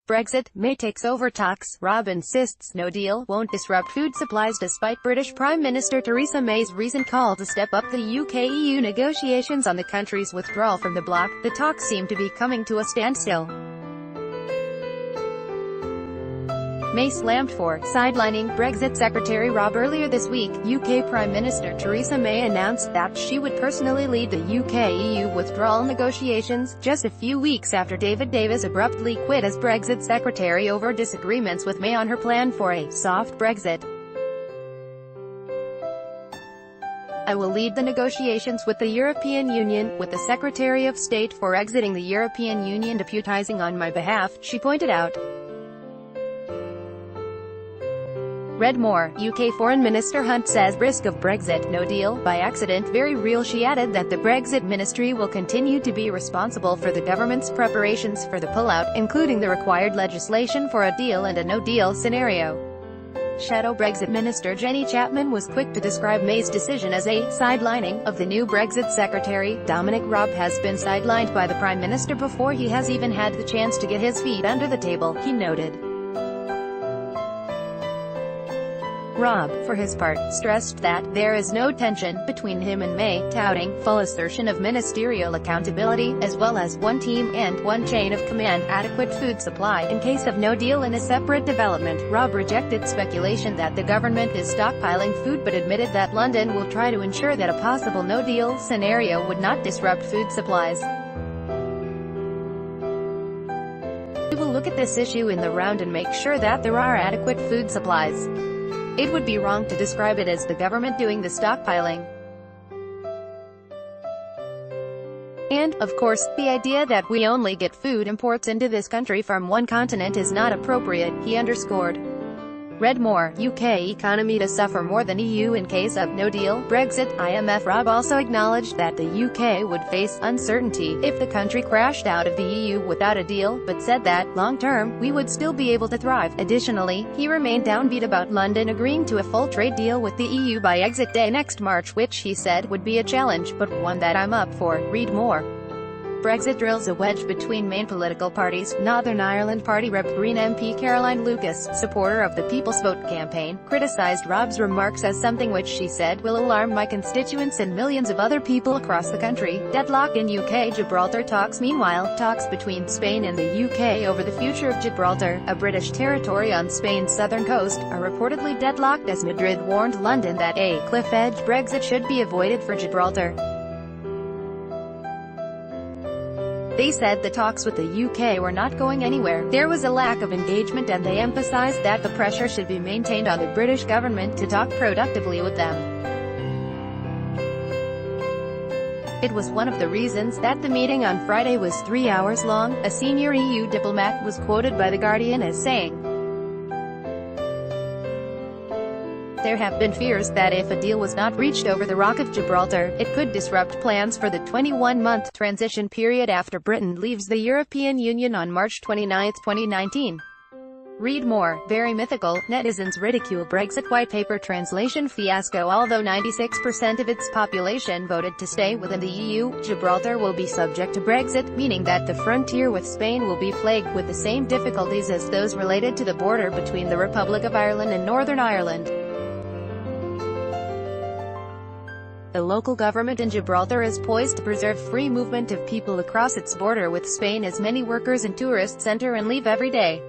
Brexit, May takes over talks. Raab insists no deal won't disrupt food supplies despite British Prime Minister Theresa May's recent call to step up the UK-EU negotiations on the country's withdrawal from the bloc. The talks seem to be coming to a standstill. May slammed for sidelining Brexit Secretary Raab. Earlier this week, UK Prime Minister Theresa May announced that she would personally lead the UK-EU withdrawal negotiations, just a few weeks after David Davis abruptly quit as Brexit Secretary over disagreements with May on her plan for a soft Brexit. "I will lead the negotiations with the European Union, with the Secretary of State for exiting the European Union deputising on my behalf," she pointed out. Read more. UK Foreign Minister Hunt says risk of Brexit no deal by accident very real. She added that the Brexit ministry will continue to be responsible for the government's preparations for the pullout, including the required legislation for a deal and a no-deal scenario. Shadow Brexit Minister Jenny Chapman was quick to describe May's decision as a sidelining of the new Brexit Secretary. Dominic Raab has been sidelined by the Prime Minister before he has even had the chance to get his feet under the table, he noted. Raab, for his part, stressed that there is no tension between him and May, touting full assertion of ministerial accountability, as well as one team and one chain of command, adequate food supply in case of no deal. In a separate development, Raab rejected speculation that the government is stockpiling food but admitted that London will try to ensure that a possible no-deal scenario would not disrupt food supplies. "We will look at this issue in the round and make sure that there are adequate food supplies. It would be wrong to describe it as the government doing the stockpiling. And, of course, the idea that we only get food imports into this country from one continent is not appropriate," he underscored. Read more. UK economy to suffer more than EU in case of no deal Brexit. IMF. Raab also acknowledged that the UK would face uncertainty if the country crashed out of the EU without a deal, but said that, long-term, we would still be able to thrive. Additionally, he remained downbeat about London agreeing to a full trade deal with the EU by exit day next March, which he said would be a challenge, but one that I'm up for. Read more. Brexit drills a wedge between main political parties. Northern Ireland Party Rep Green MP Caroline Lucas, supporter of the People's Vote campaign, criticised Raab's remarks as something which she said will alarm my constituents and millions of other people across the country. Deadlock in UK-Gibraltar talks. Meanwhile, talks between Spain and the UK over the future of Gibraltar, a British territory on Spain's southern coast, are reportedly deadlocked as Madrid warned London that a cliff-edge Brexit should be avoided for Gibraltar. They said the talks with the UK were not going anywhere. There was a lack of engagement and they emphasised that the pressure should be maintained on the British government to talk productively with them. It was one of the reasons that the meeting on Friday was 3 hours long, a senior EU diplomat was quoted by The Guardian as saying. There have been fears that if a deal was not reached over the Rock of Gibraltar, it could disrupt plans for the 21-month transition period after Britain leaves the European Union on March 29, 2019. Read more. Very mythical. Netizens ridicule Brexit white paper translation fiasco. Although 96% of its population voted to stay within the EU, Gibraltar will be subject to Brexit, meaning that the frontier with Spain will be plagued with the same difficulties as those related to the border between the Republic of Ireland and Northern Ireland. The local government in Gibraltar is poised to preserve free movement of people across its border with Spain as many workers and tourists enter and leave every day.